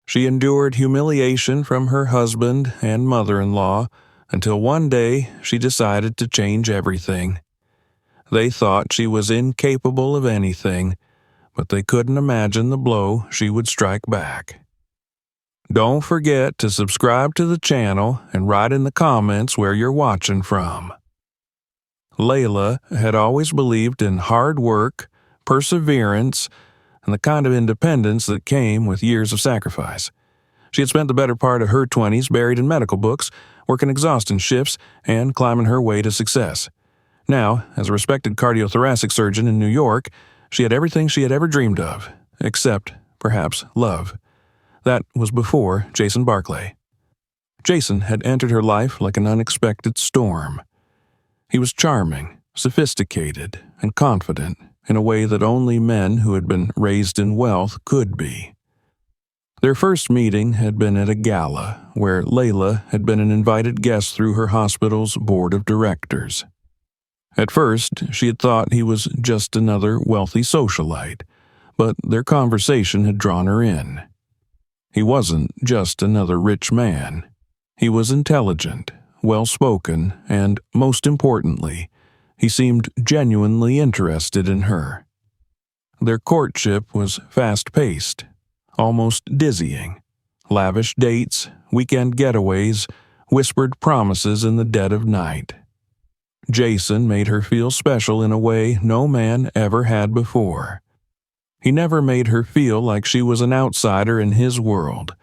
She endured humiliation from her husband and mother-in-law until one day she decided to change everything. They thought she was incapable of anything, but they couldn't imagine the blow she would strike back. Don't forget to subscribe to the channel and write in the comments where you're watching from. Layla had always believed in hard work, perseverance, and the kind of independence that came with years of sacrifice. She had spent the better part of her 20s buried in medical books, working exhausting shifts, and climbing her way to success. Now, as a respected cardiothoracic surgeon in New York, she had everything she had ever dreamed of, except, perhaps, love. That was before Jason Barclay. Jason had entered her life like an unexpected storm. He was charming, sophisticated, and confident in a way that only men who had been raised in wealth could be. Their first meeting had been at a gala where Layla had been an invited guest through her hospital's board of directors. At first, she had thought he was just another wealthy socialite, but their conversation had drawn her in. He wasn't just another rich man. He was intelligent, well-spoken, and, most importantly, he seemed genuinely interested in her. Their courtship was fast-paced, almost dizzying. Lavish dates, weekend getaways, whispered promises in the dead of night. Jason made her feel special in a way no man ever had before. He never made her feel like she was an outsider in his world,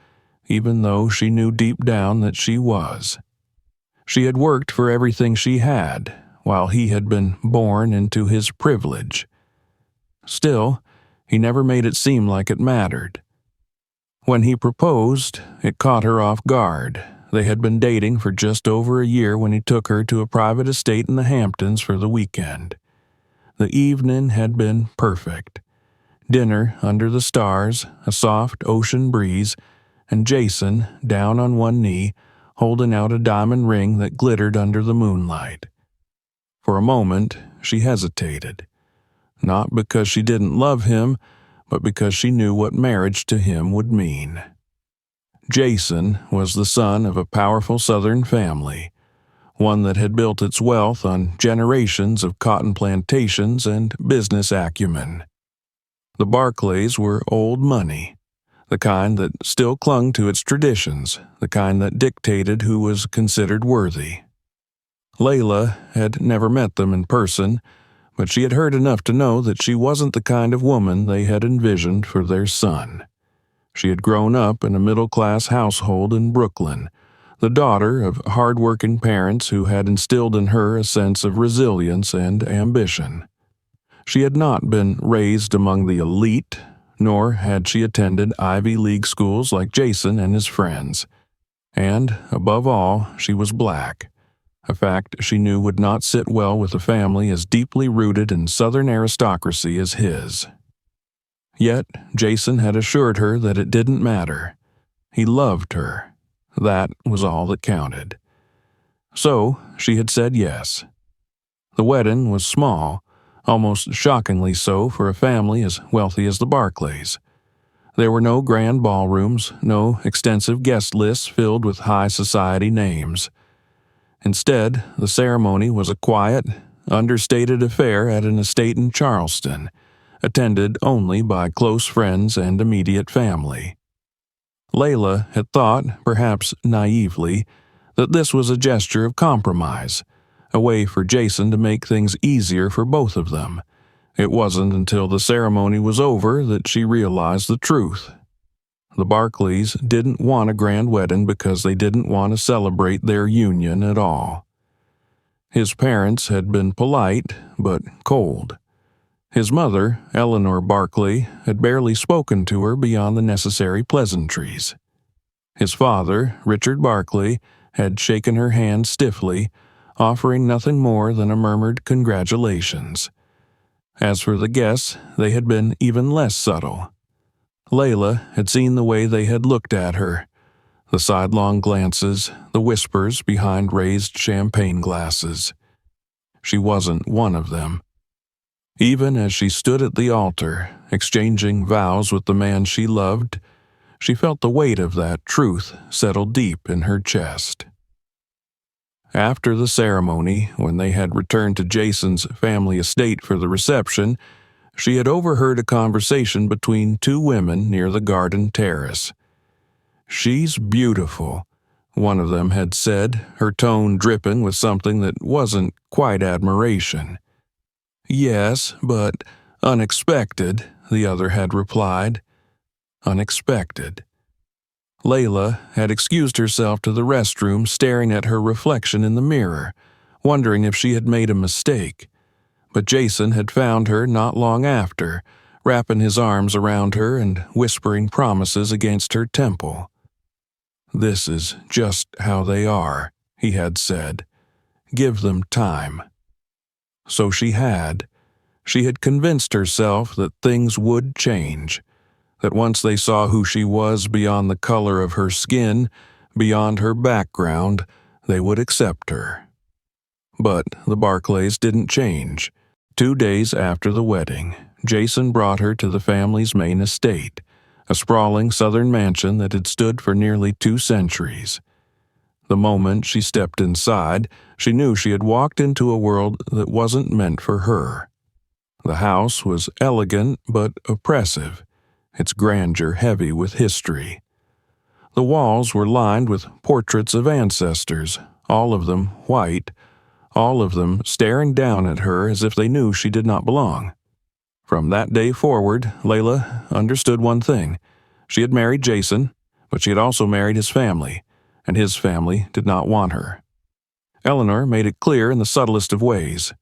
even though she knew deep down that she was. She had worked for everything she had, while he had been born into his privilege. Still, he never made it seem like it mattered. When he proposed, it caught her off guard. They had been dating for just over a year when he took her to a private estate in the Hamptons for the weekend. The evening had been perfect. Dinner under the stars, a soft ocean breeze, and Jason, down on one knee, holding out a diamond ring that glittered under the moonlight. For a moment, she hesitated. Not because she didn't love him, but because she knew what marriage to him would mean. Jason was the son of a powerful Southern family, one that had built its wealth on generations of cotton plantations and business acumen. The Barclays were old money, the kind that still clung to its traditions, the kind that dictated who was considered worthy. Layla had never met them in person, but she had heard enough to know that she wasn't the kind of woman they had envisioned for their son. She had grown up in a middle-class household in Brooklyn, the daughter of hard-working parents who had instilled in her a sense of resilience and ambition. She had not been raised among the elite, nor had she attended Ivy League schools like Jason and his friends. And, above all, she was black, a fact she knew would not sit well with a family as deeply rooted in Southern aristocracy as his. Yet, Jason had assured her that it didn't matter. He loved her. That was all that counted. So, she had said yes. The wedding was small, almost shockingly so for a family as wealthy as the Barclays. There were no grand ballrooms, no extensive guest lists filled with high society names. Instead, the ceremony was a quiet, understated affair at an estate in Charleston, attended only by close friends and immediate family. Layla had thought, perhaps naively, that this was a gesture of compromise, a way for Jason to make things easier for both of them. It wasn't until the ceremony was over that she realized the truth. The Barclays didn't want a grand wedding because they didn't want to celebrate their union at all. His parents had been polite, but cold. His mother, Eleanor Barclay, had barely spoken to her beyond the necessary pleasantries. His father, Richard Barclay, had shaken her hand stiffly, offering nothing more than a murmured congratulations. As for the guests, they had been even less subtle. Layla had seen the way they had looked at her, the sidelong glances, the whispers behind raised champagne glasses. She wasn't one of them. Even as she stood at the altar, exchanging vows with the man she loved, She felt the weight of that truth settle deep in her chest. After the ceremony, when they had returned to Jason's family estate for the reception, she had overheard a conversation between two women near the garden terrace. "She's beautiful," one of them had said, her tone dripping with something that wasn't quite admiration. "Yes, but unexpected," the other had replied. Unexpected. Layla had excused herself to the restroom, staring at her reflection in the mirror, wondering if she had made a mistake. But Jason had found her not long after, wrapping his arms around her and whispering promises against her temple. "This is just how they are," he had said. "Give them time." So she had. She had convinced herself that things would change, that once they saw who she was beyond the color of her skin, beyond her background, they would accept her. But the Barclays didn't change. 2 days after the wedding, Jason brought her to the family's main estate, a sprawling southern mansion that had stood for nearly 2 centuries. The moment she stepped inside, she knew she had walked into a world that wasn't meant for her. The house was elegant but oppressive, its grandeur heavy with history. The walls were lined with portraits of ancestors, all of them white, all of them staring down at her as if they knew she did not belong. From that day forward, Layla understood one thing. She had married Jason, but she had also married his family, and his family did not want her. Eleanor made it clear in the subtlest of ways.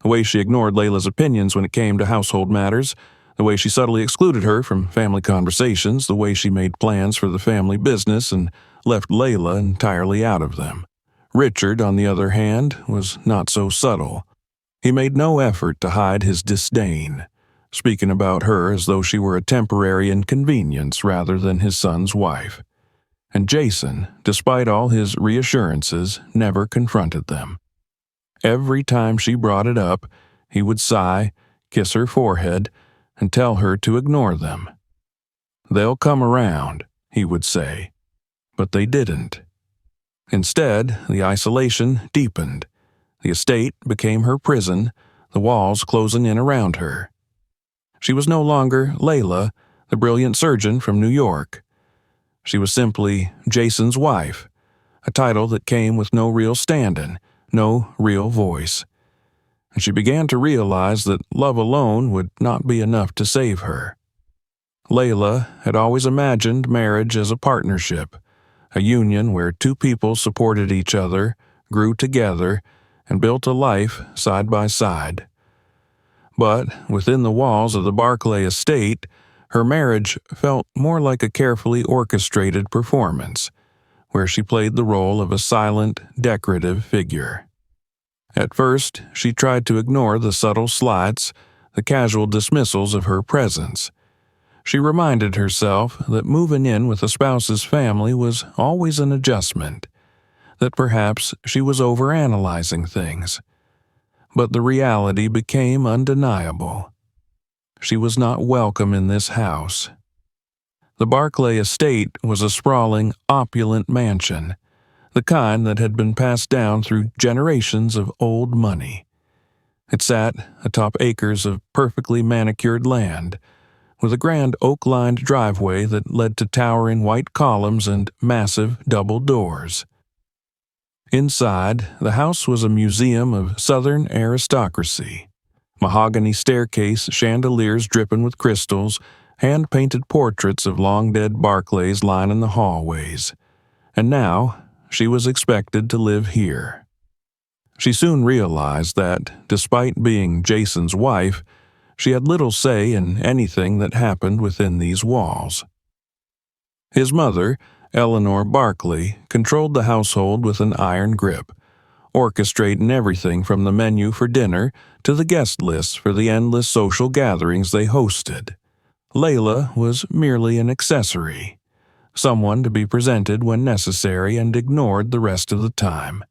The way she ignored Layla's opinions when it came to household matters, the way she subtly excluded her from family conversations, the way she made plans for the family business and left Layla entirely out of them. Richard, on the other hand, was not so subtle. He made no effort to hide his disdain, speaking about her as though she were a temporary inconvenience rather than his son's wife. And Jason, despite all his reassurances, never confronted them. Every time she brought it up, he would sigh, kiss her forehead, and tell her to ignore them. "They'll come around," he would say. But they didn't. Instead, the isolation deepened. The estate became her prison, the walls closing in around her. She was no longer Layla, the brilliant surgeon from New York. She was simply Jason's wife, a title that came with no real stand-in, no real voice. And she began to realize that love alone would not be enough to save her. Layla had always imagined marriage as a partnership, a union where two people supported each other, grew together, and built a life side by side. But within the walls of the Barclay estate, her marriage felt more like a carefully orchestrated performance, where she played the role of a silent, decorative figure. At first, she tried to ignore the subtle slights, the casual dismissals of her presence. She reminded herself that moving in with a spouse's family was always an adjustment, that perhaps she was overanalyzing things. But the reality became undeniable. She was not welcome in this house. The Barclay estate was a sprawling, opulent mansion, the kind that had been passed down through generations of old money. It sat atop acres of perfectly manicured land, with a grand oak-lined driveway that led to towering white columns and massive double doors. Inside, the house was a museum of Southern aristocracy. Mahogany staircase chandeliers dripping with crystals, hand-painted portraits of long-dead Barclays lining the hallways. And now, she was expected to live here. She soon realized that, despite being Jason's wife, she had little say in anything that happened within these walls. His mother, Eleanor Barclay, controlled the household with an iron grip, orchestrating everything from the menu for dinner to the guest lists for the endless social gatherings they hosted. Layla was merely an accessory, someone to be presented when necessary and ignored the rest of the time.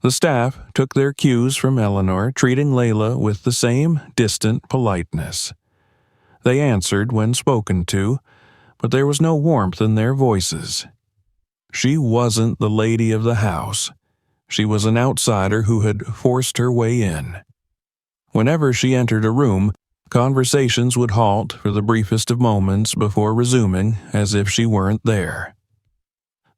The staff took their cues from Eleanor, treating Layla with the same distant politeness. They answered when spoken to, but there was no warmth in their voices. She wasn't the lady of the house. She was an outsider who had forced her way in. Whenever she entered a room, conversations would halt for the briefest of moments before resuming as if she weren't there.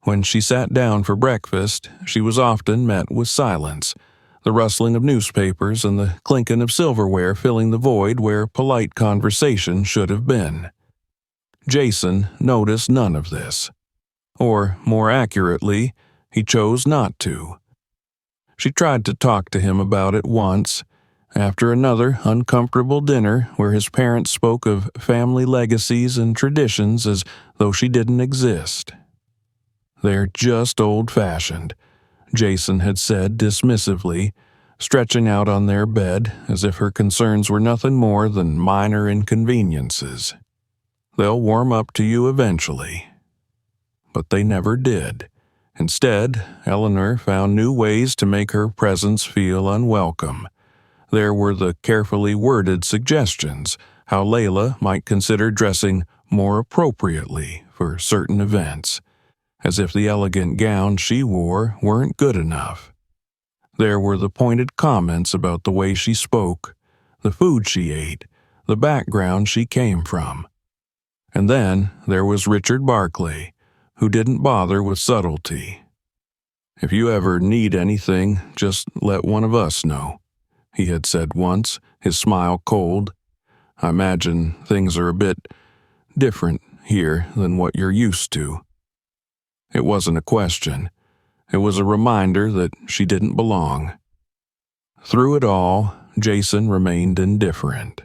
When she sat down for breakfast, she was often met with silence, the rustling of newspapers and the clinking of silverware filling the void where polite conversation should have been. Jason noticed none of this. Or, more accurately, he chose not to. She tried to talk to him about it once, after another uncomfortable dinner where his parents spoke of family legacies and traditions as though she didn't exist. "They're just old-fashioned," Jason had said dismissively, stretching out on their bed as if her concerns were nothing more than minor inconveniences. "They'll warm up to you eventually." But they never did. Instead, Eleanor found new ways to make her presence feel unwelcome. There were the carefully worded suggestions how Layla might consider dressing more appropriately for certain events, as if the elegant gowns she wore weren't good enough. There were the pointed comments about the way she spoke, the food she ate, the background she came from. And then there was Richard Barclay, who didn't bother with subtlety. "If you ever need anything, just let one of us know," he had said once, his smile cold. "I imagine things are a bit different here than what you're used to." It wasn't a question. It was a reminder that she didn't belong. Through it all, Jason remained indifferent.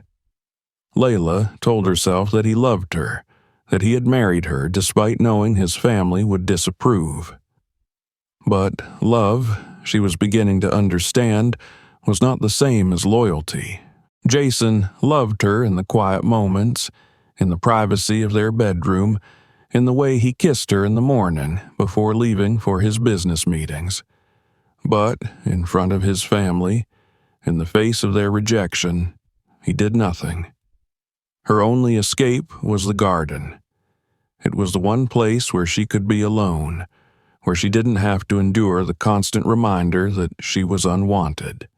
Layla told herself that he loved her, that he had married her despite knowing his family would disapprove. But love, she was beginning to understand, was not the same as loyalty. Jason loved her in the quiet moments, in the privacy of their bedroom, in the way he kissed her in the morning before leaving for his business meetings. But in front of his family, in the face of their rejection, he did nothing. Her only escape was the garden. It was the one place where she could be alone, where she didn't have to endure the constant reminder that she was unwanted.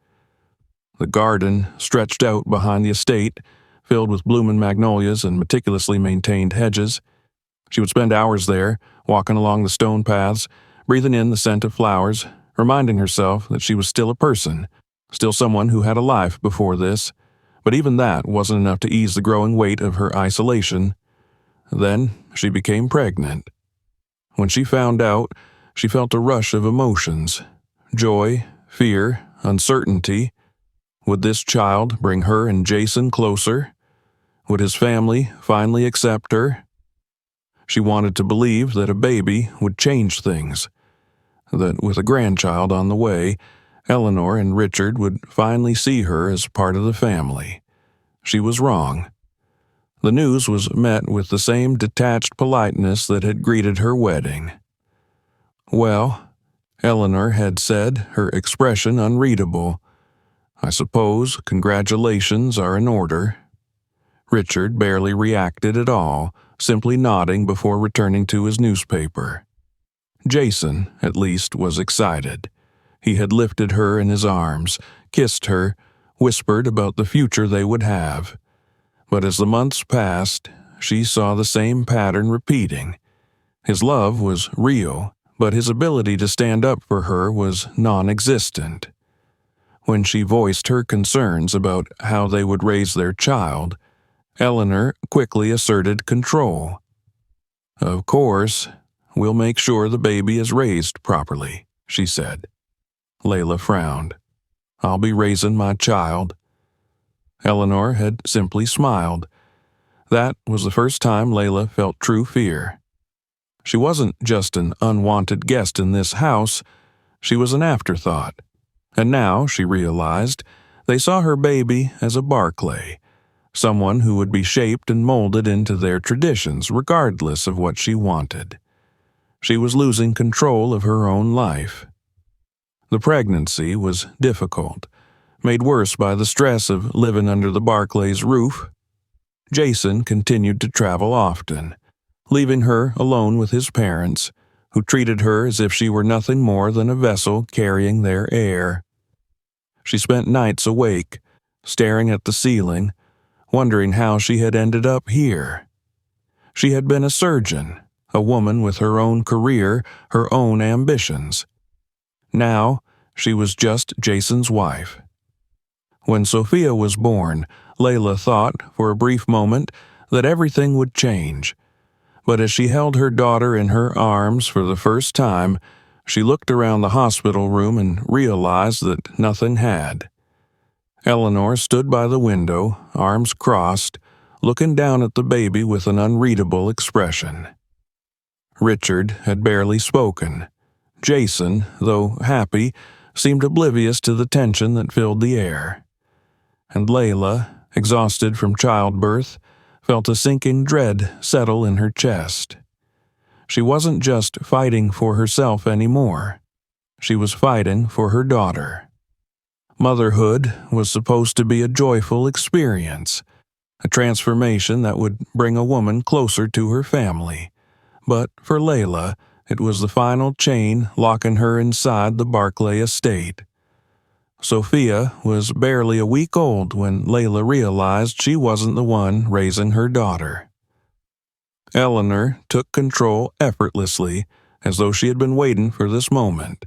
The garden stretched out behind the estate, filled with blooming magnolias and meticulously maintained hedges. She would spend hours there, walking along the stone paths, breathing in the scent of flowers, reminding herself that she was still a person, still someone who had a life before this. But even that wasn't enough to ease the growing weight of her isolation. Then she became pregnant. When she found out, she felt a rush of emotions: joy, fear, uncertainty. Would this child bring her and Jason closer? Would his family finally accept her? She wanted to believe that a baby would change things, that with a grandchild on the way, Eleanor and Richard would finally see her as part of the family. She was wrong. The news was met with the same detached politeness that had greeted her wedding. "Well," Eleanor had said, her expression unreadable, "I suppose congratulations are in order." Richard barely reacted at all, simply nodding before returning to his newspaper. Jason, at least, was excited. He had lifted her in his arms, kissed her, whispered about the future they would have. But as the months passed, she saw the same pattern repeating. His love was real, but his ability to stand up for her was non-existent. When she voiced her concerns about how they would raise their child, Eleanor quickly asserted control. "Of course, we'll make sure the baby is raised properly," she said. Layla frowned. "I'll be raising my child." Eleanor had simply smiled. That was the first time Layla felt true fear. She wasn't just an unwanted guest in this house, she was an afterthought. And now, she realized, they saw her baby as a Barclay, someone who would be shaped and molded into their traditions regardless of what she wanted. She was losing control of her own life. The pregnancy was difficult, made worse by the stress of living under the Barclays' roof. Jason continued to travel often, leaving her alone with his parents, who treated her as if she were nothing more than a vessel carrying their heir. She spent nights awake, staring at the ceiling, wondering how she had ended up here. She had been a surgeon, a woman with her own career, her own ambitions. Now, she was just Jason's wife. When Sophia was born, Layla thought, for a brief moment, that everything would change. But as she held her daughter in her arms for the first time, she looked around the hospital room and realized that nothing had. Eleanor stood by the window, arms crossed, looking down at the baby with an unreadable expression. Richard had barely spoken. Jason, though happy, seemed oblivious to the tension that filled the air. And Layla, exhausted from childbirth, felt a sinking dread settle in her chest. She wasn't just fighting for herself anymore. She was fighting for her daughter. Motherhood was supposed to be a joyful experience, a transformation that would bring a woman closer to her family. But for Layla, it was the final chain locking her inside the Barclay estate. Sophia was barely a week old when Layla realized she wasn't the one raising her daughter. Eleanor took control effortlessly, as though she had been waiting for this moment.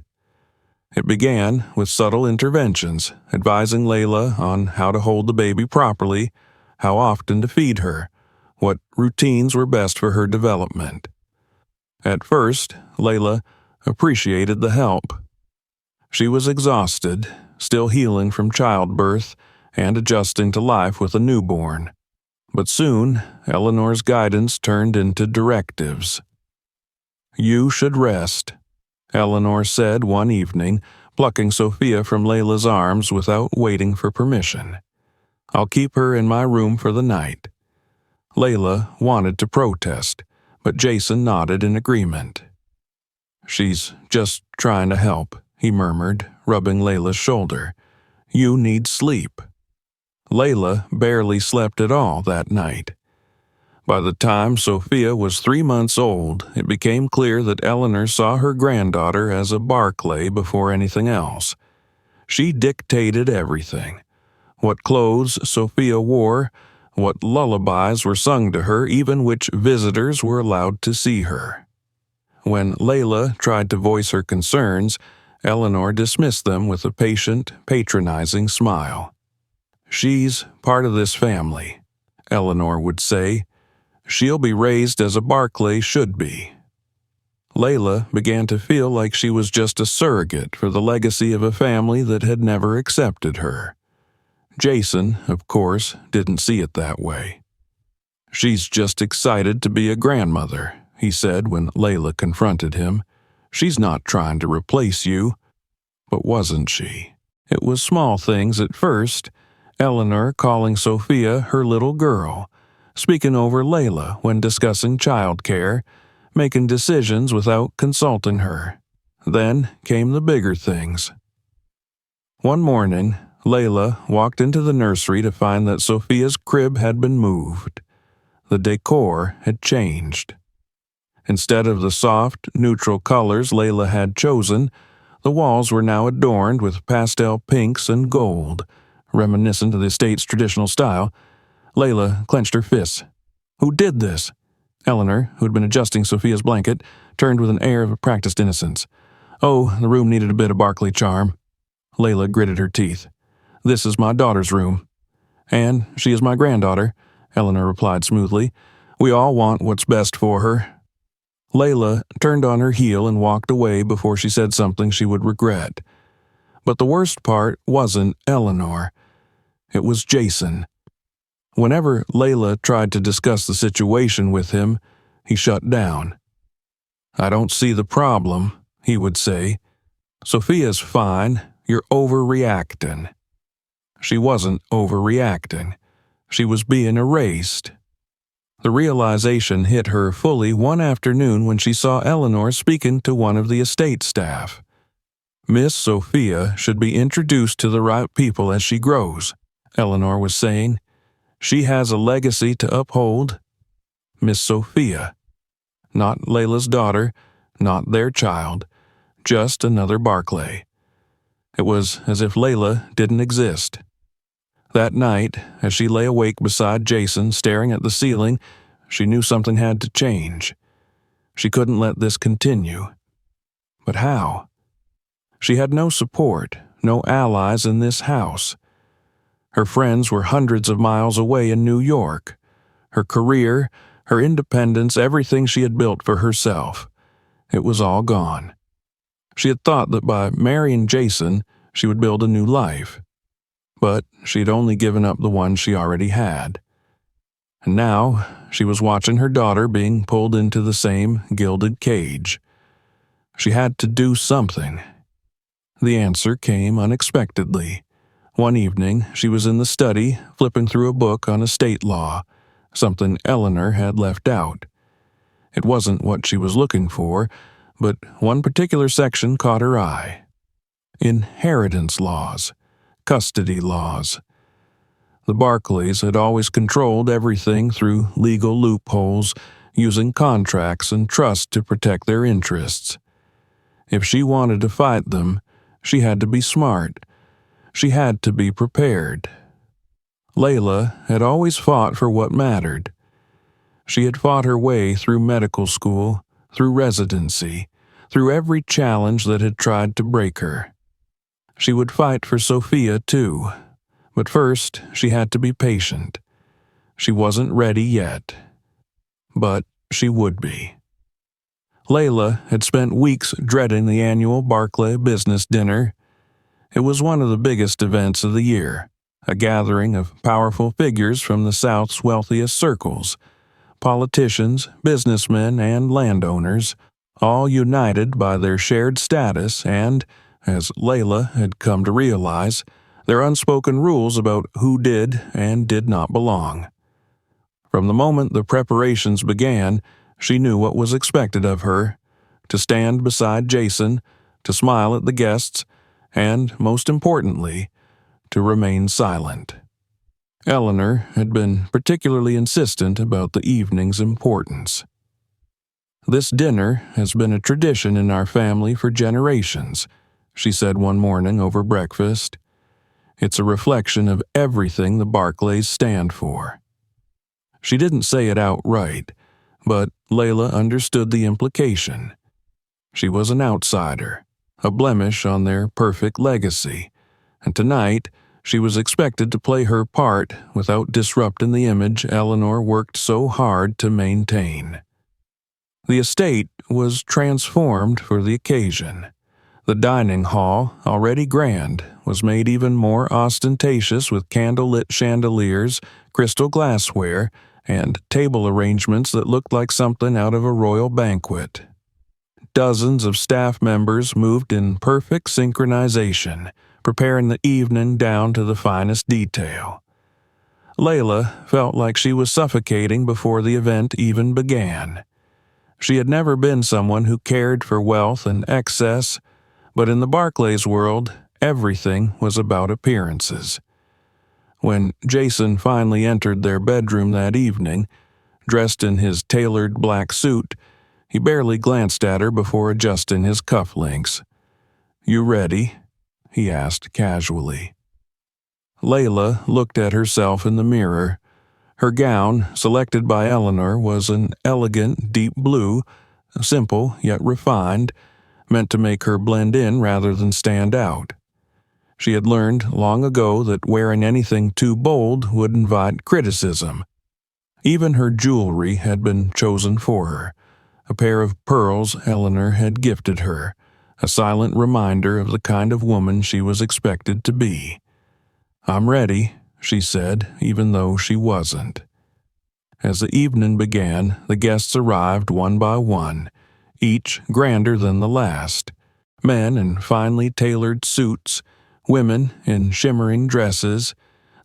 It began with subtle interventions, advising Layla on how to hold the baby properly, how often to feed her, what routines were best for her development. At first, Layla appreciated the help. She was exhausted, still healing from childbirth and adjusting to life with a newborn. But soon, Eleanor's guidance turned into directives. "You should rest," Eleanor said one evening, plucking Sophia from Layla's arms without waiting for permission. "I'll keep her in my room for the night." Layla wanted to protest, but Jason nodded in agreement. "She's just trying to help," he murmured, rubbing Layla's shoulder. "You need sleep." Layla barely slept at all that night. By the time Sophia was 3 months old, it became clear that Eleanor saw her granddaughter as a Barclay before anything else. She dictated everything. What clothes Sophia wore, what lullabies were sung to her, even which visitors were allowed to see her. When Layla tried to voice her concerns, Eleanor dismissed them with a patient, patronizing smile. "She's part of this family," Eleanor would say. "She'll be raised as a Barclay should be." Layla began to feel like she was just a surrogate for the legacy of a family that had never accepted her. Jason, of course, didn't see it that way. "She's just excited to be a grandmother," he said when Layla confronted him. "She's not trying to replace you." But wasn't she? It was small things at first. Eleanor calling Sophia her little girl, speaking over Layla when discussing childcare, making decisions without consulting her. Then came the bigger things. One morning, Layla walked into the nursery to find that Sophia's crib had been moved. The decor had changed. Instead of the soft, neutral colors Layla had chosen, the walls were now adorned with pastel pinks and gold, reminiscent of the estate's traditional style. Layla clenched her fists. "Who did this?" Eleanor, who had been adjusting Sophia's blanket, turned with an air of practiced innocence. "Oh, the room needed a bit of Barclay charm." Layla gritted her teeth. "This is my daughter's room." "And she is my granddaughter," Eleanor replied smoothly. "We all want what's best for her." Layla turned on her heel and walked away before she said something she would regret. But the worst part wasn't Eleanor. It was Jason. Whenever Layla tried to discuss the situation with him, he shut down. "I don't see the problem," he would say. "Sophia's fine. You're overreacting." She wasn't overreacting. She was being erased. The realization hit her fully one afternoon when she saw Eleanor speaking to one of the estate staff. "Miss Sophia should be introduced to the right people as she grows," Eleanor was saying. "She has a legacy to uphold." Miss Sophia. Not Layla's daughter, not their child, just another Barclay. It was as if Layla didn't exist. That night, as she lay awake beside Jason staring at the ceiling, she knew something had to change. She couldn't let this continue. But how? She had no support, no allies in this house. Her friends were hundreds of miles away in New York. Her career, her independence, everything she had built for herself. It was all gone. She had thought that by marrying Jason, she would build a new life. But she'd only given up the one she already had. And now, she was watching her daughter being pulled into the same gilded cage. She had to do something. The answer came unexpectedly. One evening, she was in the study, flipping through a book on estate law, something Eleanor had left out. It wasn't what she was looking for, but one particular section caught her eye. Inheritance laws, custody laws. The Barclays had always controlled everything through legal loopholes, using contracts and trust to protect their interests. If she wanted to fight them, she had to be smart. She had to be prepared. Layla had always fought for what mattered. She had fought her way through medical school, through residency, through every challenge that had tried to break her. She would fight for Sophia, too. But first, she had to be patient. She wasn't ready yet. But she would be. Layla had spent weeks dreading the annual Barclay business dinner. It was one of the biggest events of the year, a gathering of powerful figures from the South's wealthiest circles, politicians, businessmen, and landowners, all united by their shared status and, as Layla had come to realize, their unspoken rules about who did and did not belong. From the moment the preparations began, she knew what was expected of her: to stand beside Jason, to smile at the guests, and, most importantly, to remain silent. Eleanor had been particularly insistent about the evening's importance. "This dinner has been a tradition in our family for generations," she said one morning over breakfast. "It's a reflection of everything the Barclays stand for." She didn't say it outright, but Layla understood the implication. She was an outsider, a blemish on their perfect legacy, and tonight she was expected to play her part without disrupting the image Eleanor worked so hard to maintain. The estate was transformed for the occasion. The dining hall, already grand, was made even more ostentatious with candle-lit chandeliers, crystal glassware, and table arrangements that looked like something out of a royal banquet. Dozens of staff members moved in perfect synchronization, preparing the evening down to the finest detail. Layla felt like she was suffocating before the event even began. She had never been someone who cared for wealth and excess, but in the Barclays world, everything was about appearances. When Jason finally entered their bedroom that evening, dressed in his tailored black suit, he barely glanced at her before adjusting his cufflinks. "You ready?" he asked casually. Layla looked at herself in the mirror. Her gown, selected by Eleanor, was an elegant deep blue, simple yet refined, meant to make her blend in rather than stand out. She had learned long ago that wearing anything too bold would invite criticism. Even her jewelry had been chosen for her, a pair of pearls Eleanor had gifted her, a silent reminder of the kind of woman she was expected to be. "I'm ready," she said, even though she wasn't. As the evening began, the guests arrived one by one, each grander than the last. Men in finely tailored suits, women in shimmering dresses,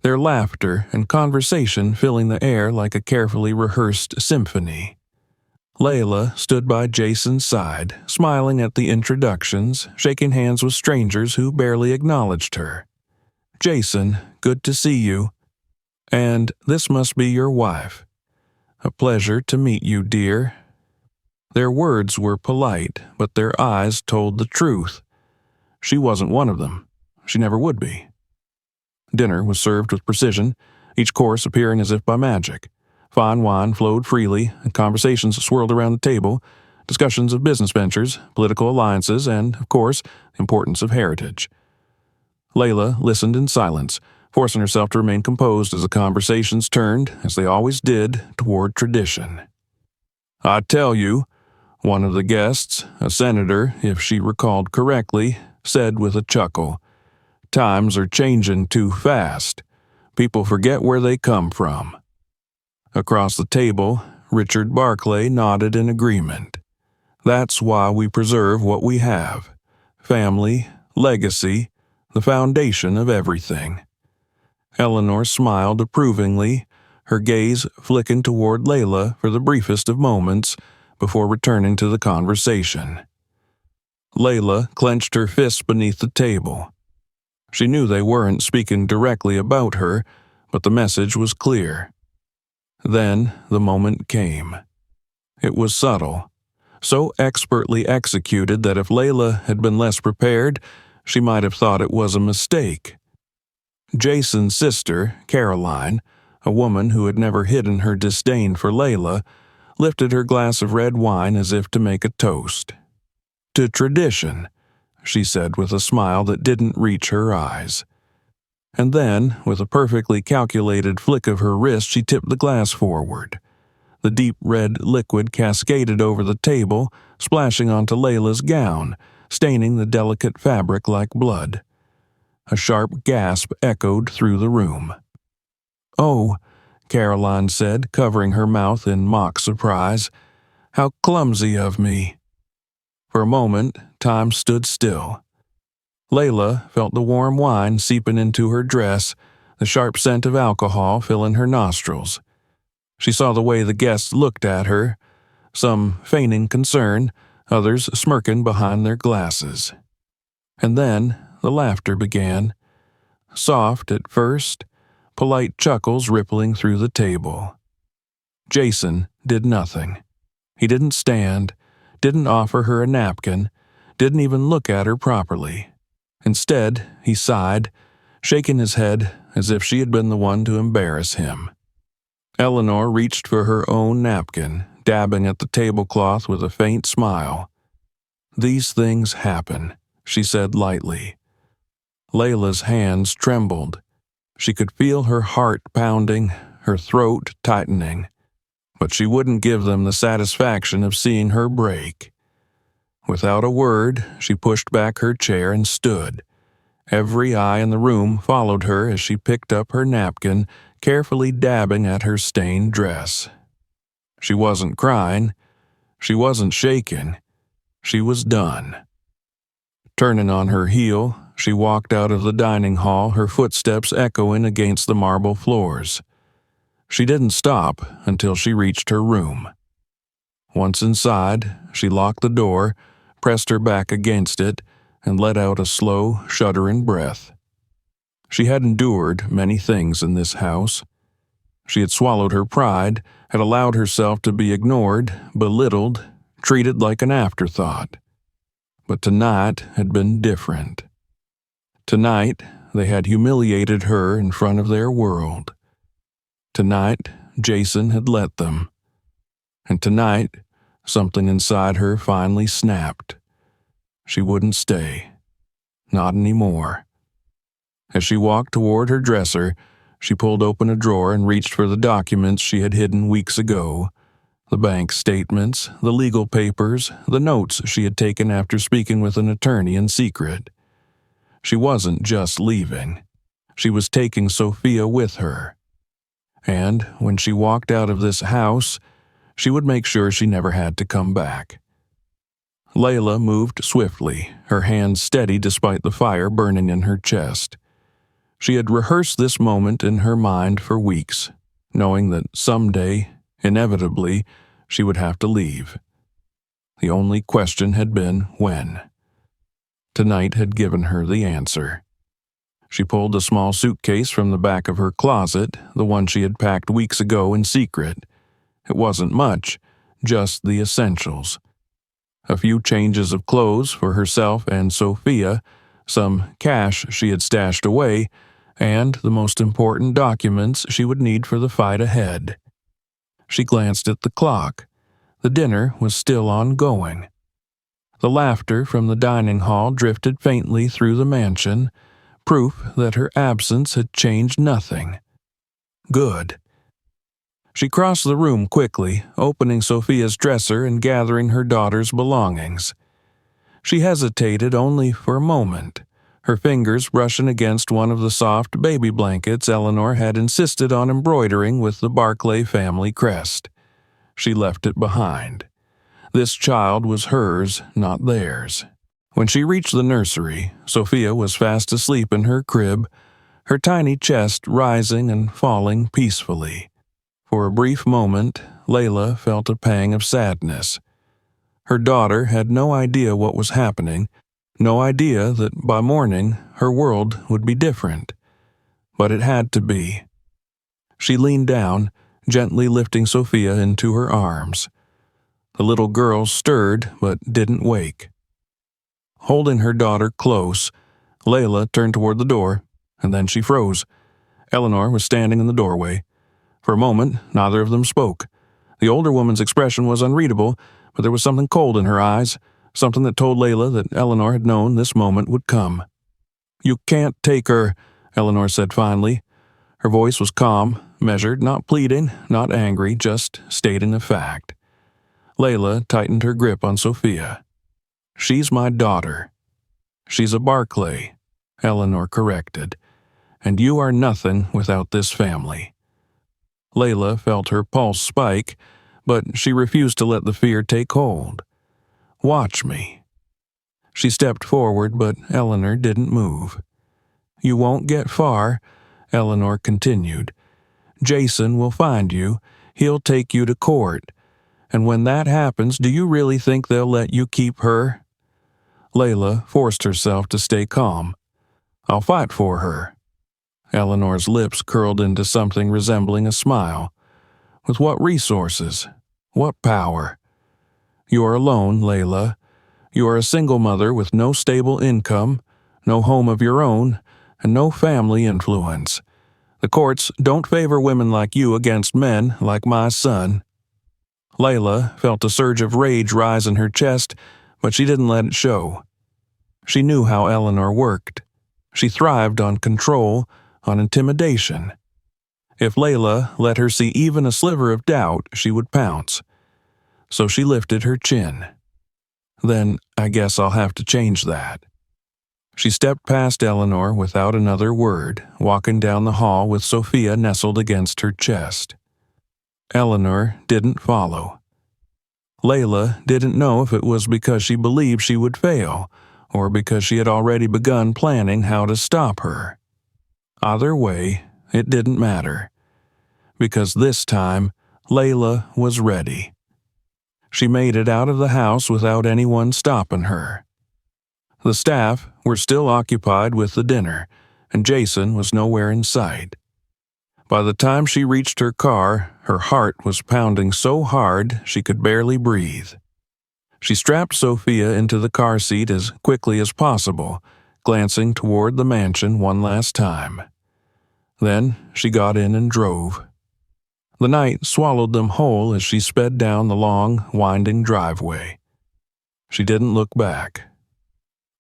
their laughter and conversation filling the air like a carefully rehearsed symphony. Layla stood by Jason's side, smiling at the introductions, shaking hands with strangers who barely acknowledged her. "Jason, good to see you. And this must be your wife. A pleasure to meet you, dear." Their words were polite, but their eyes told the truth. She wasn't one of them. She never would be. Dinner was served with precision, each course appearing as if by magic. Fine wine flowed freely, and conversations swirled around the table, discussions of business ventures, political alliances, and, of course, the importance of heritage. Layla listened in silence, forcing herself to remain composed as the conversations turned, as they always did, toward tradition. "I tell you," one of the guests, a senator, if she recalled correctly, said with a chuckle, "times are changing too fast. People forget where they come from." Across the table, Richard Barclay nodded in agreement. "That's why we preserve what we have. Family, legacy, the foundation of everything." Eleanor smiled approvingly, her gaze flicking toward Layla for the briefest of moments before returning to the conversation. Layla clenched her fists beneath the table. She knew they weren't speaking directly about her, but the message was clear. Then the moment came. It was subtle, so expertly executed that if Layla had been less prepared, she might have thought it was a mistake. Jason's sister, Caroline, a woman who had never hidden her disdain for Layla, lifted her glass of red wine as if to make a toast. "To tradition," she said with a smile that didn't reach her eyes. And then, with a perfectly calculated flick of her wrist, she tipped the glass forward. The deep red liquid cascaded over the table, splashing onto Layla's gown, staining the delicate fabric like blood. A sharp gasp echoed through the room. "Oh," Caroline said, covering her mouth in mock surprise. "How clumsy of me." For a moment, time stood still. Layla felt the warm wine seeping into her dress, the sharp scent of alcohol filling her nostrils. She saw the way the guests looked at her, some feigning concern, others smirking behind their glasses. And then the laughter began. Soft at first, polite chuckles rippling through the table. Jason did nothing. He didn't stand, didn't offer her a napkin, didn't even look at her properly. Instead, he sighed, shaking his head as if she had been the one to embarrass him. Eleanor reached for her own napkin, dabbing at the tablecloth with a faint smile. "These things happen," she said lightly. Layla's hands trembled. She could feel her heart pounding, her throat tightening. But she wouldn't give them the satisfaction of seeing her break. Without a word, she pushed back her chair and stood. Every eye in the room followed her as she picked up her napkin, carefully dabbing at her stained dress. She wasn't crying. She wasn't shaking. She was done. Turning on her heel, she walked out of the dining hall, her footsteps echoing against the marble floors. She didn't stop until she reached her room. Once inside, she locked the door, pressed her back against it, and let out a slow, shuddering breath. She had endured many things in this house. She had swallowed her pride, had allowed herself to be ignored, belittled, treated like an afterthought. But tonight had been different. Tonight, they had humiliated her in front of their world. Tonight, Jason had let them. And tonight, something inside her finally snapped. She wouldn't stay. Not anymore. As she walked toward her dresser, she pulled open a drawer and reached for the documents she had hidden weeks ago. The bank statements, the legal papers, the notes she had taken after speaking with an attorney in secret. She wasn't just leaving. She was taking Sophia with her. And when she walked out of this house, she would make sure she never had to come back. Layla moved swiftly, her hands steady despite the fire burning in her chest. She had rehearsed this moment in her mind for weeks, knowing that someday, inevitably, she would have to leave. The only question had been when. Tonight had given her the answer. She pulled a small suitcase from the back of her closet, the one she had packed weeks ago in secret. It wasn't much, just the essentials. A few changes of clothes for herself and Sophia, some cash she had stashed away, and the most important documents she would need for the fight ahead. She glanced at the clock. The dinner was still ongoing. The laughter from the dining hall drifted faintly through the mansion, proof that her absence had changed nothing. Good. She crossed the room quickly, opening Sophia's dresser and gathering her daughter's belongings. She hesitated only for a moment, her fingers brushing against one of the soft baby blankets Eleanor had insisted on embroidering with the Barclay family crest. She left it behind. This child was hers, not theirs. When she reached the nursery, Sophia was fast asleep in her crib, her tiny chest rising and falling peacefully. For a brief moment, Layla felt a pang of sadness. Her daughter had no idea what was happening, no idea that by morning her world would be different. But it had to be. She leaned down, gently lifting Sophia into her arms. The little girl stirred but didn't wake. Holding her daughter close, Layla turned toward the door, and then she froze. Eleanor was standing in the doorway. For a moment, neither of them spoke. The older woman's expression was unreadable, but there was something cold in her eyes, something that told Layla that Eleanor had known this moment would come. "You can't take her," Eleanor said finally. Her voice was calm, measured, not pleading, not angry, just stating a fact. Layla tightened her grip on Sophia. "She's my daughter." "She's a Barclay," Eleanor corrected. "And you are nothing without this family." Layla felt her pulse spike, but she refused to let the fear take hold. "Watch me." She stepped forward, but Eleanor didn't move. "You won't get far," Eleanor continued. "Jason will find you. He'll take you to court. And when that happens, do you really think they'll let you keep her?" Layla forced herself to stay calm. "I'll fight for her." Eleanor's lips curled into something resembling a smile. "With what resources? What power?" "You are alone, Layla. You are a single mother with no stable income, no home of your own, and no family influence. The courts don't favor women like you against men like my son." Layla felt a surge of rage rise in her chest, but she didn't let it show. She knew how Eleanor worked. She thrived on control, on intimidation. If Layla let her see even a sliver of doubt, she would pounce. So she lifted her chin. "Then I guess I'll have to change that." She stepped past Eleanor without another word, walking down the hall with Sophia nestled against her chest. Eleanor didn't follow. Layla didn't know if it was because she believed she would fail, or because she had already begun planning how to stop her. Either way, it didn't matter. Because this time, Layla was ready. She made it out of the house without anyone stopping her. The staff were still occupied with the dinner, and Jason was nowhere in sight. By the time she reached her car, her heart was pounding so hard she could barely breathe. She strapped Sophia into the car seat as quickly as possible, glancing toward the mansion one last time. Then she got in and drove. The night swallowed them whole as she sped down the long, winding driveway. She didn't look back.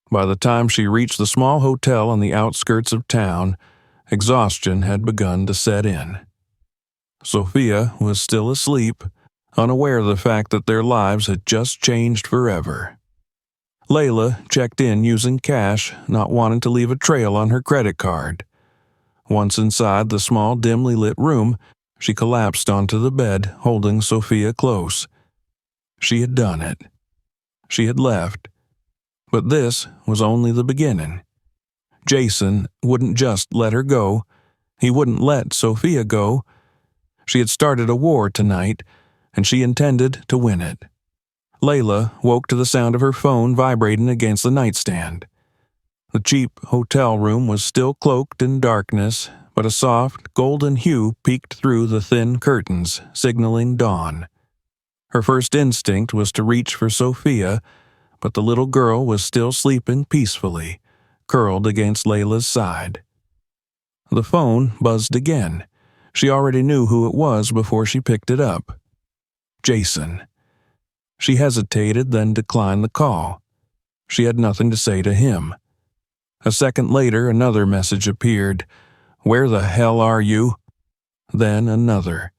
By the time she reached the small hotel on the outskirts of town, exhaustion had begun to set in. Sophia was still asleep, unaware of the fact that their lives had just changed forever. Layla checked in using cash, not wanting to leave a trail on her credit card. Once inside the small, dimly lit room, she collapsed onto the bed, holding Sophia close. She had done it. She had left. But this was only the beginning. Jason wouldn't just let her go. He wouldn't let Sophia go. She had started a war tonight, and she intended to win it. Layla woke to the sound of her phone vibrating against the nightstand. The cheap hotel room was still cloaked in darkness, but a soft, golden hue peeked through the thin curtains, signaling dawn. Her first instinct was to reach for Sophia, but the little girl was still sleeping peacefully, curled against Layla's side. The phone buzzed again. She already knew who it was before she picked it up. Jason. She hesitated, then declined the call. She had nothing to say to him. A second later, another message appeared. "Where the hell are you?" Then another.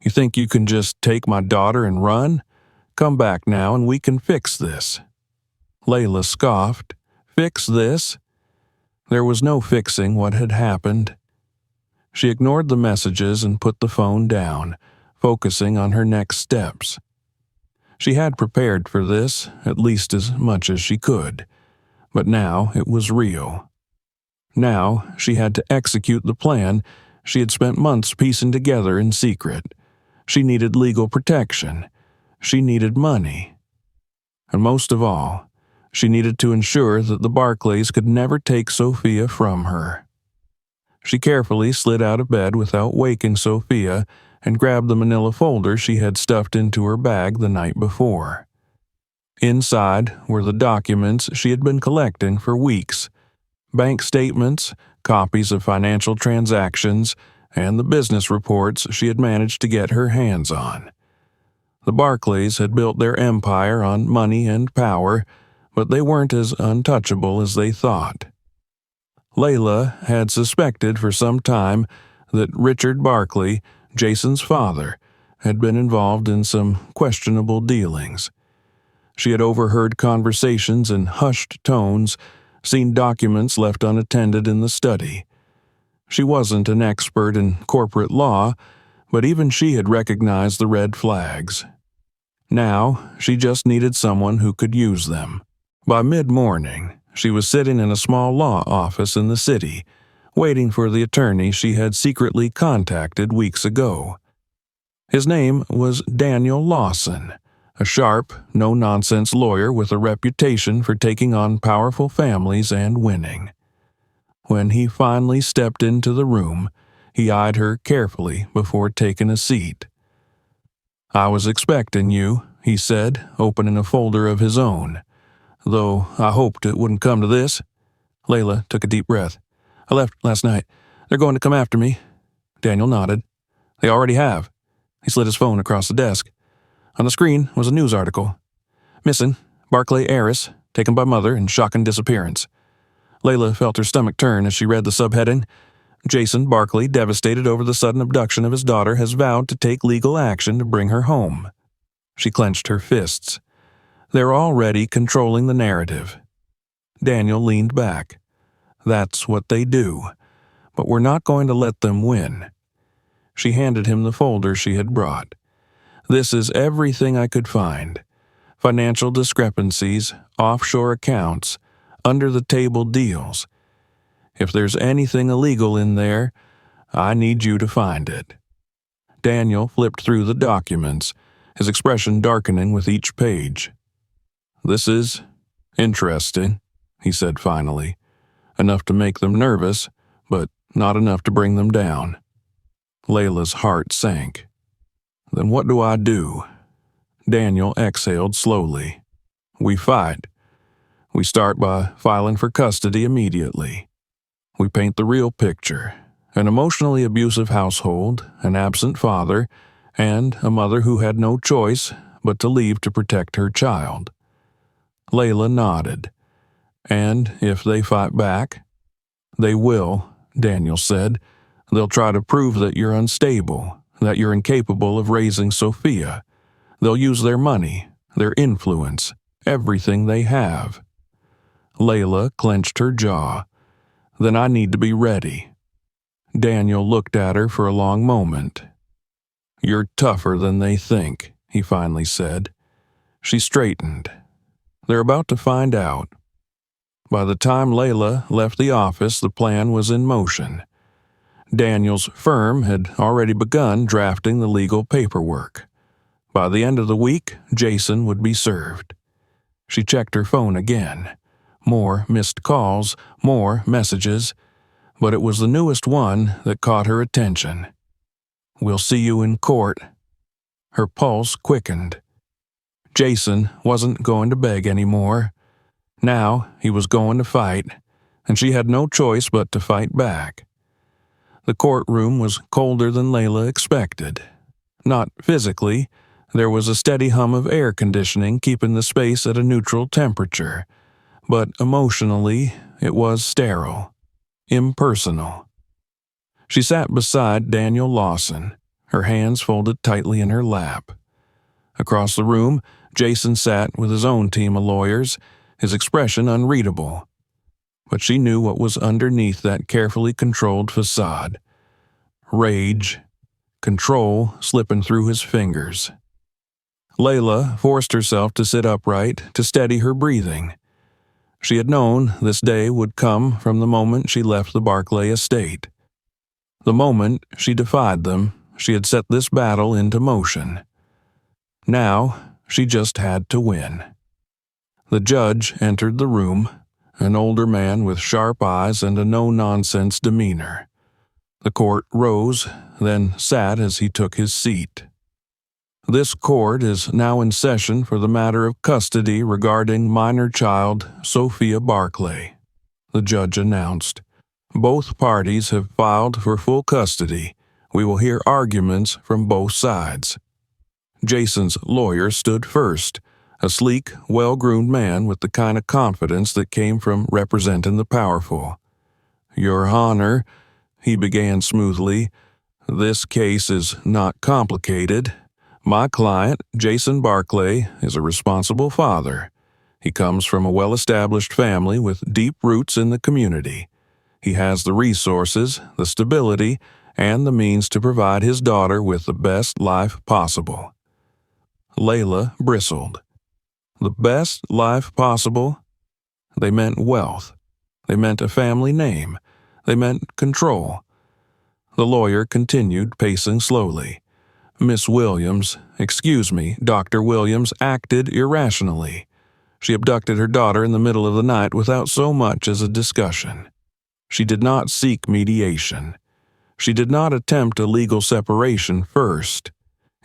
"You think you can just take my daughter and run? Come back now and we can fix this." Layla scoffed. Fix this? There was no fixing what had happened. She ignored the messages and put the phone down, focusing on her next steps. She had prepared for this, at least as much as she could, but now it was real. Now she had to execute the plan she had spent months piecing together in secret. She needed legal protection. She needed money. And most of all, she needed to ensure that the Barclays could never take Sophia from her. She carefully slid out of bed without waking Sophia and grabbed the manila folder she had stuffed into her bag the night before. Inside were the documents she had been collecting for weeks: bank statements, copies of financial transactions, and the business reports she had managed to get her hands on. The Barclays had built their empire on money and power, but they weren't as untouchable as they thought. Layla had suspected for some time that Richard Barclay, Jason's father, had been involved in some questionable dealings. She had overheard conversations in hushed tones, seen documents left unattended in the study. She wasn't an expert in corporate law, but even she had recognized the red flags. Now, she just needed someone who could use them. By mid-morning, she was sitting in a small law office in the city, waiting for the attorney she had secretly contacted weeks ago. His name was Daniel Lawson, a sharp, no-nonsense lawyer with a reputation for taking on powerful families and winning. When he finally stepped into the room, he eyed her carefully before taking a seat. "I was expecting you," he said, opening a folder of his own. "Though I hoped it wouldn't come to this." Layla took a deep breath. "I left last night. They're going to come after me." Daniel nodded. "They already have." He slid his phone across the desk. On the screen was a news article. "Missing, Barclay heiress, taken by mother in shocking disappearance." Layla felt her stomach turn as she read the subheading. "Jason Barclay, devastated over the sudden abduction of his daughter, has vowed to take legal action to bring her home." She clenched her fists. They're already controlling the narrative. Daniel leaned back. "That's what they do. But we're not going to let them win." She handed him the folder she had brought. "This is everything I could find. Financial discrepancies, offshore accounts, under-the-table deals. If there's anything illegal in there, I need you to find it." Daniel flipped through the documents, his expression darkening with each page. "This is interesting," he said finally. "Enough to make them nervous, but not enough to bring them down." Layla's heart sank. "Then what do I do?" Daniel exhaled slowly. "We fight. We start by filing for custody immediately. We paint the real picture: an emotionally abusive household, an absent father, and a mother who had no choice but to leave to protect her child." Layla nodded. "And if they fight back?" "They will," Daniel said. "They'll try to prove that you're unstable, that you're incapable of raising Sophia. They'll use their money, their influence, everything they have." Layla clenched her jaw. "Then I need to be ready." Daniel looked at her for a long moment. "You're tougher than they think," he finally said. She straightened. "They're about to find out." By the time Layla left the office, the plan was in motion. Daniel's firm had already begun drafting the legal paperwork. By the end of the week, Jason would be served. She checked her phone again. More missed calls, more messages, but it was the newest one that caught her attention. "We'll see you in court." Her pulse quickened. Jason wasn't going to beg anymore. Now he was going to fight, and she had no choice but to fight back. The courtroom was colder than Layla expected. Not physically. There was a steady hum of air conditioning keeping the space at a neutral temperature, but emotionally it was sterile, impersonal. She sat beside Daniel Lawson, her hands folded tightly in her lap. Across the room, Jason sat with his own team of lawyers, his expression unreadable. But she knew what was underneath that carefully controlled facade. Rage, control slipping through his fingers. Layla forced herself to sit upright to steady her breathing. She had known this day would come from the moment she left the Barclay estate. The moment she defied them, she had set this battle into motion. Now, she just had to win. The judge entered the room, an older man with sharp eyes and a no-nonsense demeanor. The court rose, then sat as he took his seat. This court is now in session for the matter of custody regarding minor child Sophia Barclay, the judge announced. Both parties have filed for full custody. We will hear arguments from both sides. Jason's lawyer stood first, a sleek, well-groomed man with the kind of confidence that came from representing the powerful. Your Honor, he began smoothly, this case is not complicated. My client, Jason Barclay, is a responsible father. He comes from a well-established family with deep roots in the community. He has the resources, the stability, and the means to provide his daughter with the best life possible. Layla bristled. The best life possible? They meant wealth. They meant a family name. They meant control. The lawyer continued, pacing slowly. Miss Williams, Dr. Williams acted irrationally. She abducted her daughter in the middle of the night without so much as a discussion. She did not seek mediation. She did not attempt a legal separation first.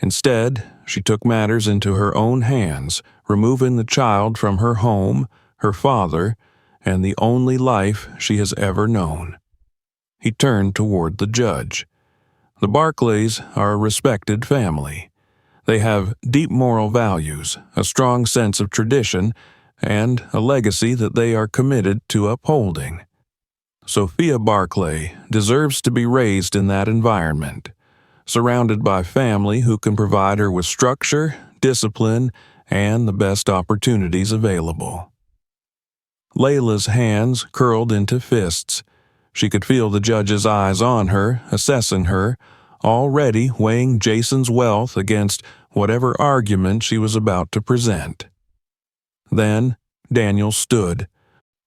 Instead, she took matters into her own hands, removing the child from her home, her father, and the only life she has ever known. He turned toward the judge. The Barclays are a respected family. They have deep moral values, a strong sense of tradition, and a legacy that they are committed to upholding. Sophia Barclay deserves to be raised in that environment, surrounded by family who can provide her with structure, discipline, and the best opportunities available. Layla's hands curled into fists. She could feel the judge's eyes on her, assessing her, already weighing Jason's wealth against whatever argument she was about to present. Then Daniel stood.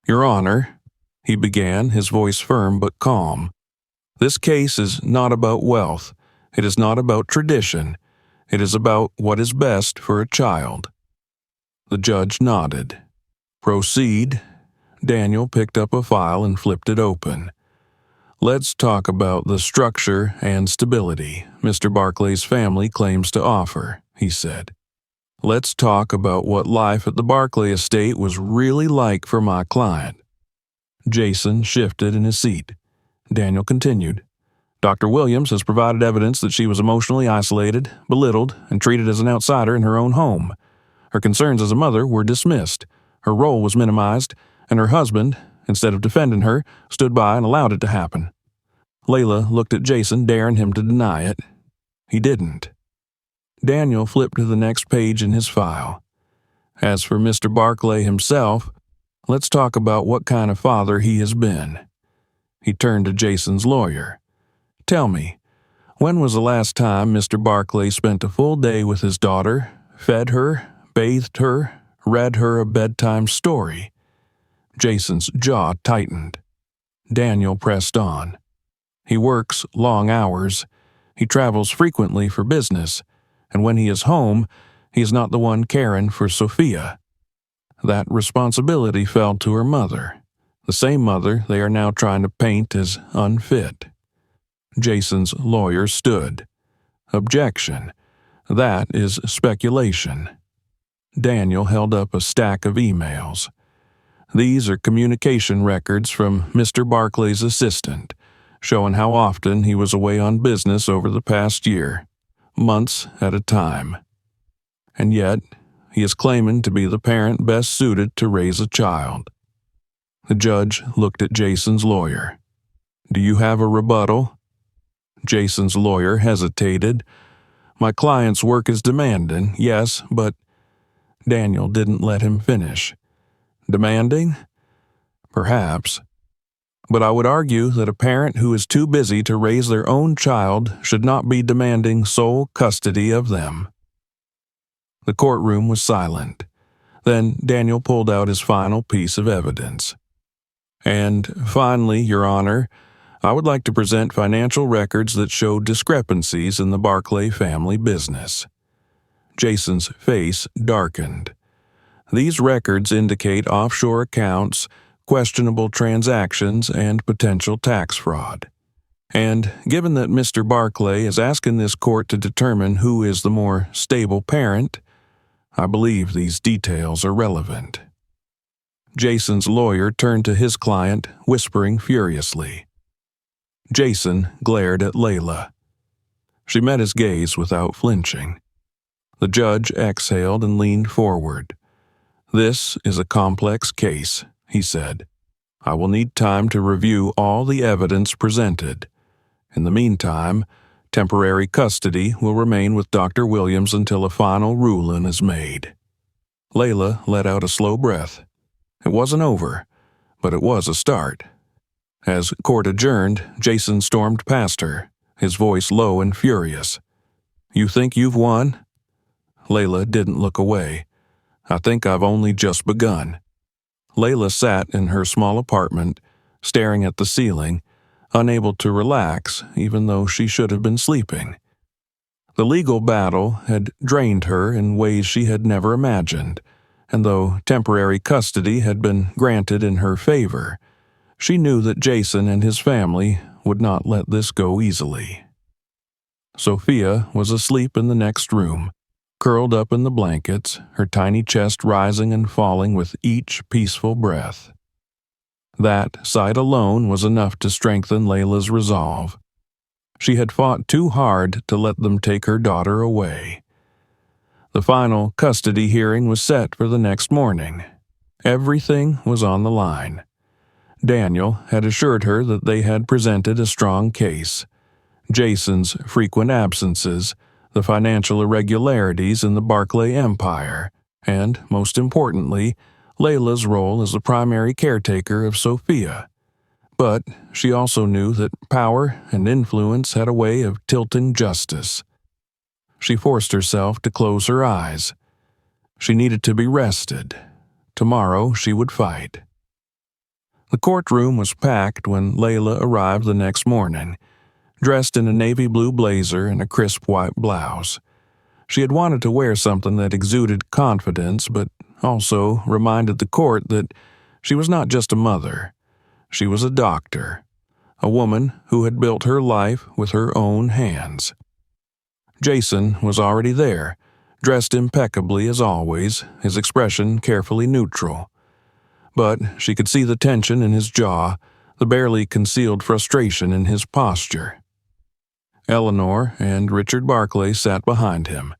Your Honor, he began, his voice firm but calm. This case is not about wealth. It is not about tradition. It is about what is best for a child. The judge nodded. Proceed. Daniel picked up a file and flipped it open. Let's talk about the structure and stability Mr. Barclay's family claims to offer, he said. Let's talk about what life at the Barclay estate was really like for my client. Jason shifted in his seat. Daniel continued. Dr. Williams has provided evidence that she was emotionally isolated, belittled, and treated as an outsider in her own home. Her concerns as a mother were dismissed. Her role was minimized, and her husband, instead of defending her, stood by and allowed it to happen. Layla looked at Jason, daring him to deny it. He didn't. Daniel flipped to the next page in his file. As for Mr. Barclay himself, let's talk about what kind of father he has been. He turned to Jason's lawyer. Tell me, when was the last time Mr. Barclay spent a full day with his daughter, fed her, bathed her, read her a bedtime story? Jason's jaw tightened. Daniel pressed on. He works long hours. He travels frequently for business, and when he is home, he is not the one caring for Sophia. That responsibility fell to her mother, the same mother they are now trying to paint as unfit. Jason's lawyer stood. Objection. That is speculation. Daniel held up a stack of emails. These are communication records from Mr. Barclay's assistant, showing how often he was away on business over the past year, months at a time. And yet, he is claiming to be the parent best suited to raise a child. The judge looked at Jason's lawyer. "Do you have a rebuttal?" Jason's lawyer hesitated. "My client's work is demanding, yes, but—" Daniel didn't let him finish. "Demanding? Perhaps. But I would argue that a parent who is too busy to raise their own child should not be demanding sole custody of them." The courtroom was silent. Then Daniel pulled out his final piece of evidence. "And finally, Your Honor, I would like to present financial records that show discrepancies in the Barclay family business." Jason's face darkened. "These records indicate offshore accounts, questionable transactions, and potential tax fraud. And given that Mr. Barclay is asking this court to determine who is the more stable parent, I believe these details are relevant." Jason's lawyer turned to his client, whispering furiously. Jason glared at Layla. She met his gaze without flinching. The judge exhaled and leaned forward. "This is a complex case," he said. "I will need time to review all the evidence presented. In the meantime, temporary custody will remain with Dr. Williams until a final ruling is made." Layla let out a slow breath. It wasn't over, but it was a start. As court adjourned, Jason stormed past her, his voice low and furious. "You think you've won?" Layla didn't look away. "I think I've only just begun." Layla sat in her small apartment, staring at the ceiling, unable to relax even though she should have been sleeping. The legal battle had drained her in ways she had never imagined, and though temporary custody had been granted in her favor, she knew that Jason and his family would not let this go easily. Sophia was asleep in the next room, curled up in the blankets, her tiny chest rising and falling with each peaceful breath. That sight alone was enough to strengthen Layla's resolve. She had fought too hard to let them take her daughter away. The final custody hearing was set for the next morning. Everything was on the line. Daniel had assured her that they had presented a strong case. Jason's frequent absences, the financial irregularities in the Barclay empire, and, most importantly, Layla's role as the primary caretaker of Sophia. But she also knew that power and influence had a way of tilting justice. She forced herself to close her eyes. She needed to be rested. Tomorrow she would fight. The courtroom was packed when Layla arrived the next morning, dressed in a navy blue blazer and a crisp white blouse. She had wanted to wear something that exuded confidence, but also reminded the court that she was not just a mother. She was a doctor, a woman who had built her life with her own hands. Jason was already there, dressed impeccably as always, his expression carefully neutral. But she could see the tension in his jaw, the barely concealed frustration in his posture. Eleanor and Richard Barclay sat behind him,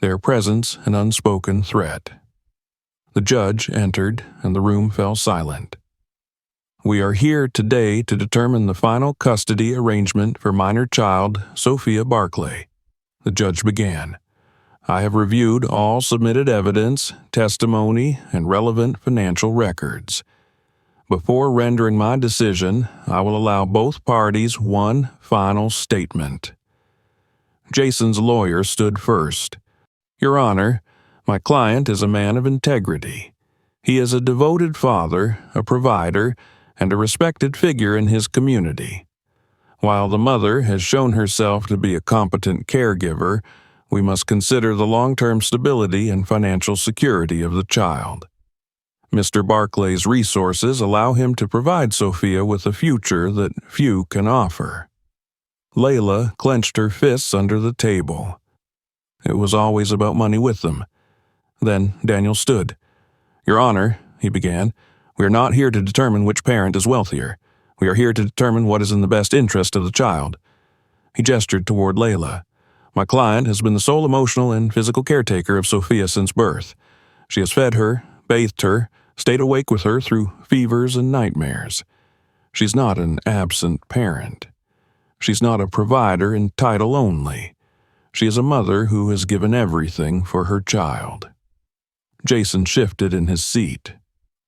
their presence an unspoken threat. The judge entered, and the room fell silent. "We are here today to determine the final custody arrangement for minor child Sophia Barclay," the judge began. "I have reviewed all submitted evidence, testimony, and relevant financial records. Before rendering my decision, I will allow both parties one final statement." Jason's lawyer stood first. "Your Honor, my client is a man of integrity. He is a devoted father, a provider, and a respected figure in his community. While the mother has shown herself to be a competent caregiver, we must consider the long-term stability and financial security of the child. Mr. Barclay's resources allow him to provide Sophia with a future that few can offer." Layla clenched her fists under the table. It was always about money with them. Then Daniel stood. "Your Honor," he began, "we are not here to determine which parent is wealthier. We are here to determine what is in the best interest of the child." He gestured toward Layla. "My client has been the sole emotional and physical caretaker of Sophia since birth. She has fed her, bathed her, stayed awake with her through fevers and nightmares. She's not an absent parent. She's not a provider in title only. She is a mother who has given everything for her child." Jason shifted in his seat.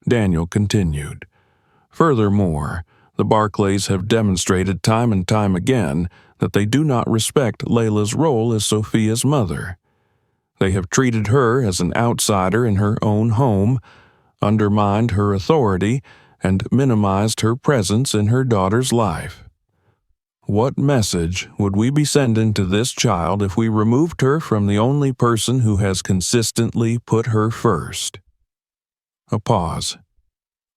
Daniel continued. "Furthermore, the Barclays have demonstrated time and time again that they do not respect Layla's role as Sophia's mother. They have treated her as an outsider in her own home, undermined her authority, and minimized her presence in her daughter's life. What message would we be sending to this child if we removed her from the only person who has consistently put her first?" A pause.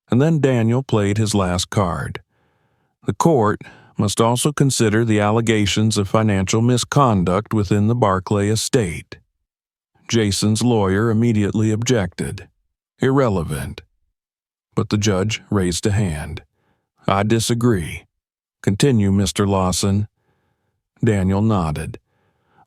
And then Daniel played his last card. "The court must also consider the allegations of financial misconduct within the Barclay estate." Jason's lawyer immediately objected. "Irrelevant." But the judge raised a hand. "I disagree. Continue, Mr. Lawson." Daniel nodded.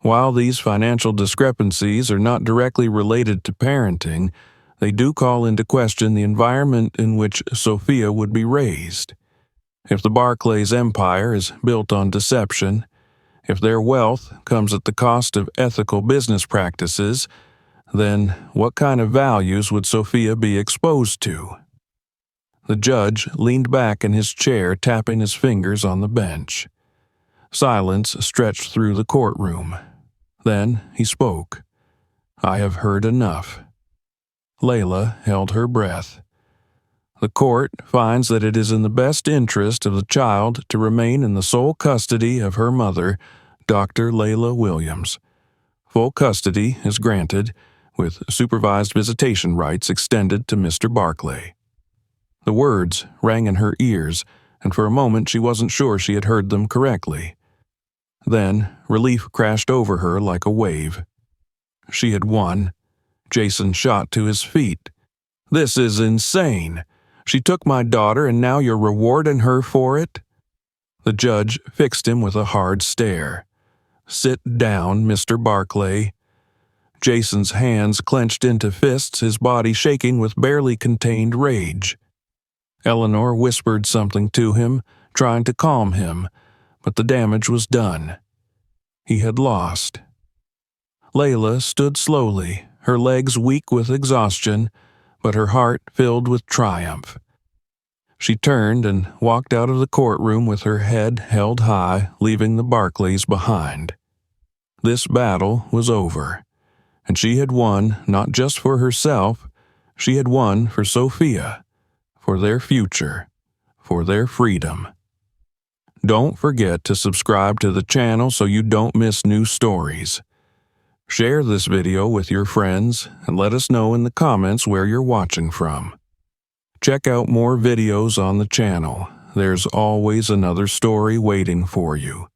"While these financial discrepancies are not directly related to parenting, they do call into question the environment in which Sophia would be raised. If the Barclays' empire is built on deception, if their wealth comes at the cost of ethical business practices, then what kind of values would Sophia be exposed to?" The judge leaned back in his chair, tapping his fingers on the bench. Silence stretched through the courtroom. Then he spoke. "I have heard enough." Layla held her breath. "The court finds that it is in the best interest of the child to remain in the sole custody of her mother, Dr. Layla Williams. Full custody is granted, with supervised visitation rights extended to Mr. Barclay." The words rang in her ears, and for a moment she wasn't sure she had heard them correctly. Then relief crashed over her like a wave. She had won. Jason shot to his feet. "This is insane. She took my daughter and now you're rewarding her for it?" The judge fixed him with a hard stare. "Sit down, Mr. Barclay." Jason's hands clenched into fists, his body shaking with barely contained rage. Eleanor whispered something to him, trying to calm him, but the damage was done. He had lost. Layla stood slowly, her legs weak with exhaustion, but her heart filled with triumph. She turned and walked out of the courtroom with her head held high, leaving the Barclays behind. This battle was over, and she had won not just for herself, she had won for Sophia, for their future, for their freedom. Don't forget to subscribe to the channel so you don't miss new stories. Share this video with your friends and let us know in the comments where you're watching from. Check out more videos on the channel. There's always another story waiting for you.